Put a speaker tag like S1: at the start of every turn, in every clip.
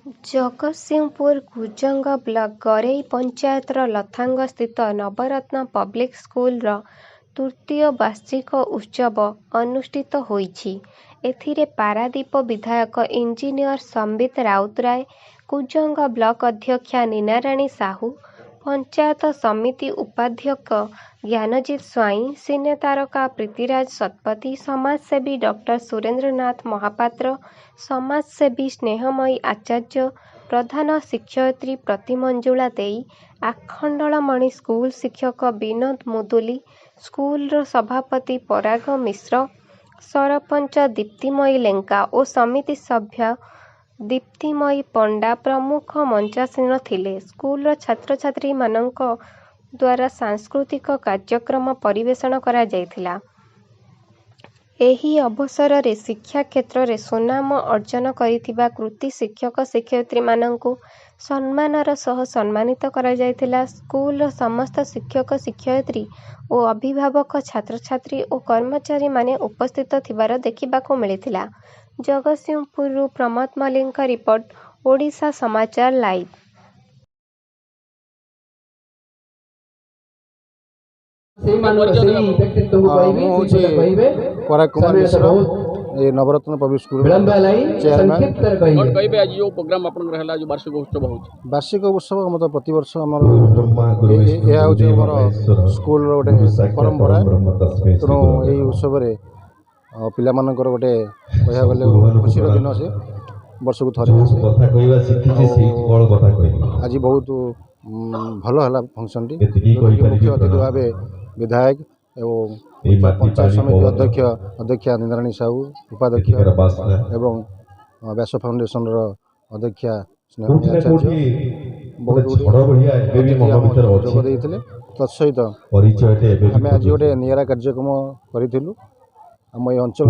S1: Jagatsinghpur Kujang block Garei ପଞ୍ଚାୟତର ଲଥାଙ୍ଗ ସ୍ଥିତ ନବରତ୍ନ public ସ୍କୁଲର ତୃତୀୟ ବାର୍ଷିକ ଉତ୍ସବ ଅନୁଷ୍ଠିତ ହୋଇଛି। ଏଥିରେ ପାରାଦୀପ ବିଧାୟକ ଇଞ୍ଜିନିୟର ସମ୍ବିତ ରାଉତରାୟ, କୁଜଙ୍ଗ ବ୍ଲକ ଅଧ୍ୟକ୍ଷା ନୀନାରାଣୀ ସାହୁ, ପଞ୍ଚାୟତ ସମିତି ଉପାଧ୍ୟକ୍ଷ ଜ୍ଞାନଜିତ ସ୍ୱାଇଁ, ସିନେ ତାରକା ପ୍ରୀତିରାଜ ଶତପଥୀ, ସମାଜସେବୀ ଡକ୍ଟର ସୁରେନ୍ଦ୍ରନାଥ ମହାପାତ୍ର, ସମାଜସେବୀ ସ୍ନେହମୟୀ ଆଚାର୍ଯ୍ୟ, ପ୍ରଧାନ ଶିକ୍ଷୟିତ୍ରୀ ପ୍ରତିମଞ୍ଜୁଳା ଦେଇ, ଆଖଣ୍ଡଳମଣି ସ୍କୁଲ ଶିକ୍ଷକ ବିନୋଦ ମୁଦୁଲି, ସ୍କୁଲର ସଭାପତି ପରାଗ ମିଶ୍ର, ସରପଞ୍ଚ ଦୀପ୍ତିମୟୀ ଲେଙ୍କା ଓ ସମିତି ସଭ୍ୟ ଦୀପ୍ତିମୟୀ ପଣ୍ଡା ପ୍ରମୁଖ ମଞ୍ଚାସୀନ ଥିଲେ। ସ୍କୁଲର ଛାତ୍ରଛାତ୍ରୀମାନଙ୍କ ଦ୍ୱାରା ସାଂସ୍କୃତିକ କାର୍ଯ୍ୟକ୍ରମ ପରିବେଷଣ କରାଯାଇଥିଲା। ଏହି ଅବସରରେ ଶିକ୍ଷା କ୍ଷେତ୍ରରେ ସୁନାମ ଅର୍ଜନ କରିଥିବା କୃତି ଶିକ୍ଷକ ଶିକ୍ଷୟିତ୍ରୀମାନଙ୍କୁ ସମ୍ମାନର ସହ ସମ୍ମାନିତ କରାଯାଇଥିଲା। ସ୍କୁଲର ସମସ୍ତ ଶିକ୍ଷକ ଶିକ୍ଷୟିତ୍ରୀ ଓ ଅଭିଭାବକ, ଛାତ୍ରଛାତ୍ରୀ ଓ କର୍ମଚାରୀମାନେ ଉପସ୍ଥିତ ଥିବାର ଦେଖିବାକୁ ମିଳିଥିଲା। ଜଗତସିଂହପୁରରୁ ପ୍ରମୋଦ ମଲ୍ଲିକଙ୍କ ରିପୋର୍ଟ, ଓଡ଼ିଶା ସମାଚାର ଲାଇଭ୍।
S2: पराग कुमार मिश्र ये नवरत्न पब्लिक स्कूल चेयरमैन। वार्षिक उत्सव हम प्रति वर्ष स्कूल गोटे परंपरा तेणु यही उत्सव पिला गोटे कह गले खुशी दिन से वर्ष को थरे आज बहुत भल है फंक्शन टी मुख्य अतिथि भाव विधायक एवं पंचायत समिति अध्यक्षा नंदराणी साहू, उपाध्यक्ष एवं व्यास फाउंडेशन अध्यक्षा स्नेहमयी आचार्य बहुत जोगदे तत्सहित आम आज गोटे निरा कार्यक्रम करूँ। आम ये अंचल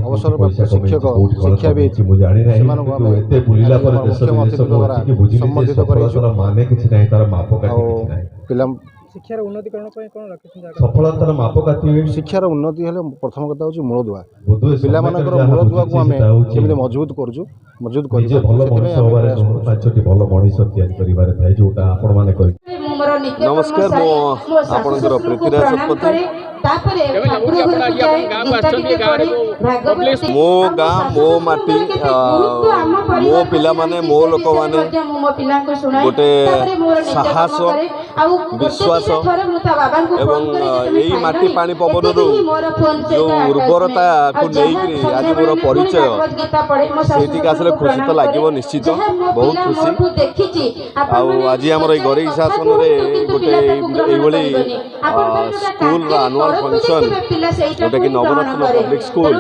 S2: अवसरप्राप्त शिक्षक शिक्षाविद से मुख्य अतिथि द्वारा सम्बोधित शिक्षार उन्नतिकरण सफलतार मापकाठी शिक्षार उन्नति हेले प्रथम कथा हूँ मूलदुआ पिला मूलदुआ को आम केमी मजबूत करूँ मजबूत
S3: नमस्कार मो प्रीतिराज शतपथी मो गाँ मो माटी मो पिला माने मो लोक माने गोटे साहस विश्वास एवं यही माटी पानी पवन जो उर्वरता को लेकर आज मोर परिचय से आसले खुशी तो लगे निश्चित बहुत खुशी। आज आम गरई शासन गोटे स्कूल आनुआल फंक्शन जोटा कि नवरत्न पब्लिक स्कूल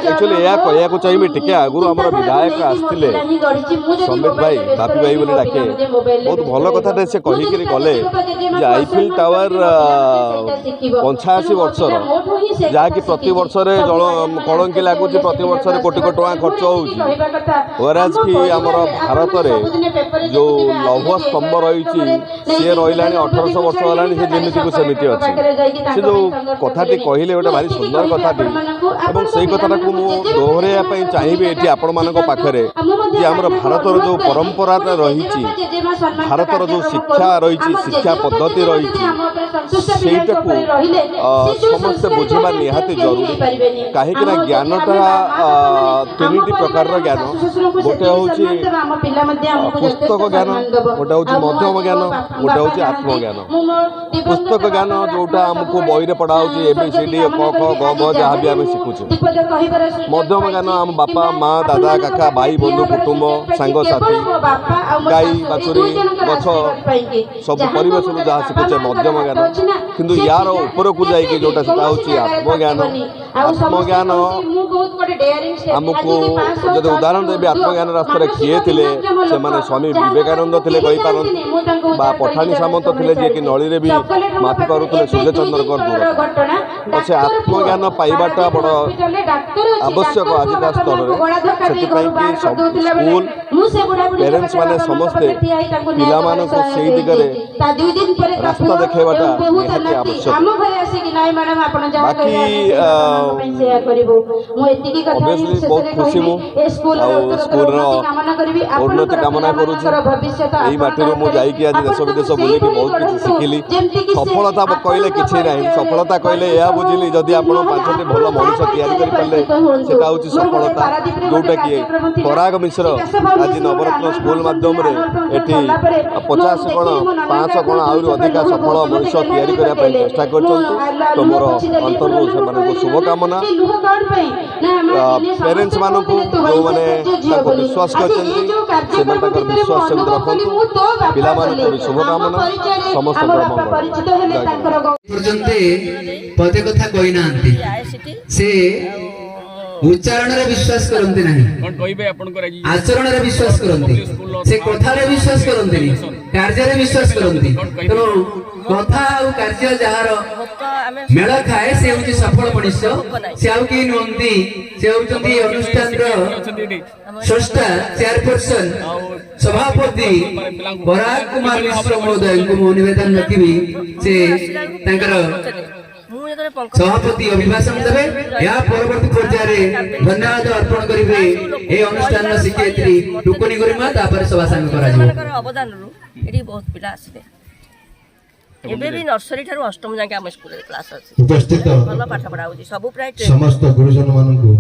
S3: एक्चुअली यह कहूँ चाहिए टे आगुरी आम विधायक आसते सम्बित भाई बापी भाई बोली डाके बहुत भल कथा से कहीकि गले आईफिल टावर 85 वर्षर जहाँकि प्रति वर्ष जल कलंकी लगुच प्रति वर्ष कोटी कोटी टका खर्च होराज कि आम भारत में जो लौह स्तंभ रही सी रहा 1800 वर्ष होलानी से जमीती को सेमती अच्छी से जो कथाटी कहले गोटे भारी सुंदर कथाटी और से कथा को मुझे दोहराइवाई चाहिए ये आपण मान पाखे आमर भारतर जो परंपरा रही भारतर जो शिक्षा रही शिक्षा पद्धति रही समस्ते बुझा निहाती जरूरी कहीं ज्ञानटा तीन प्रकार ज्ञान गोटे हूँ पुस्तक ज्ञान गोटे हूँ मध्यम ज्ञान गोटे हूँ आत्मज्ञान। पुस्तक ज्ञान जोटा आमको बही पढ़ा ABCD क ख ग घ जहाँ भी आम शिखुचे। मध्यम ज्ञान आम बापा माँ दादा काका भाई बंधु कुटुंब सांगसाथी गाई बाछुरी गछ सब परिवेश जहाँ शिखुचे मध्यम ज्ञान। किंतु यार ऊपर को जाइए जोटा से आत्मज्ञान आत्मज्ञान आमको जब उदाहरण देवी आत्मज्ञान रास्ता किए थे से स्वामी विवेकानंद थे कहीपर पठाणी सामंत थे जी कि नली भी माफी करुले सूर्य चंद्रकर दूर से आत्मज्ञान पाइबाटा बड़ आवश्यक आजिका स्तर में से स्कूल पेरेंट्स माने समस्ते पिलामानकु सेही दिगरे रास्ता देखेबाटा निहाती आवश्यक। बाकी ऑब्वियसली बहुत खुशी मु स्कूल उन्नति कामना करुछि। एही माटीरू मु जाइकी आज देश विदेश बुलिकी बहुत किछि शिखिली। सफलता कहले किछि नाही, सफलता कहले या बुझिली जदि आपण पांचटी भल मनुष्य तैयारी करि पाले सेटा होछि सफलता। जोटा कि पराग मिश्र आज नवरत्न स्कूल माध्यम रे एठी 50 गण 500 गण आउरी अधिक सफल मनुष्य तैयारी करिया पय चेष्टा करछन्ती। तो मोर अंतरु सेमानकु शुभकामना। पेरेंट्स मानकु जो माने ताको विश्वास करछन्ती सेमान ताकर विश्वास सेमत रखन्तु। पिला मानकु भी शुभकामना। समस्त मंगल
S4: पर्यंते पदे कथा कहि नांती से उच्चारण रे विश्वास करते नहीं, आचरण रे विश्वास करते, से कथा रे विश्वास करते नहीं, कार्य रे विश्वास करते। तेणु कथा और कार्य जार मेल खाए से होची सफल मनुष्य। से आउ के नुंती से होचंती अनुष्ठान रो स्रष्टा चेयरपर्सन सभापति पराग कुमार मिश्र महोदय को मो निवेदन रखिबी से तांकर सभापति अभिभाषण देवे। या परवर्ती पर्याय धन्यवाद अर्पण करेंगे ए अनुष्ठान शिक्षयित्री टुकनी गरिमा तापर सभा सामिल करा जिवो।
S5: अवदान एटी बहुत पिला आसले एबे भी नर्सरी ठारू अष्टम जाके हम स्कूल क्लास अछि।
S6: उपस्थित
S5: भल पाठ पढा होछि सब प्राय
S6: समस्त गुरुजन मानकु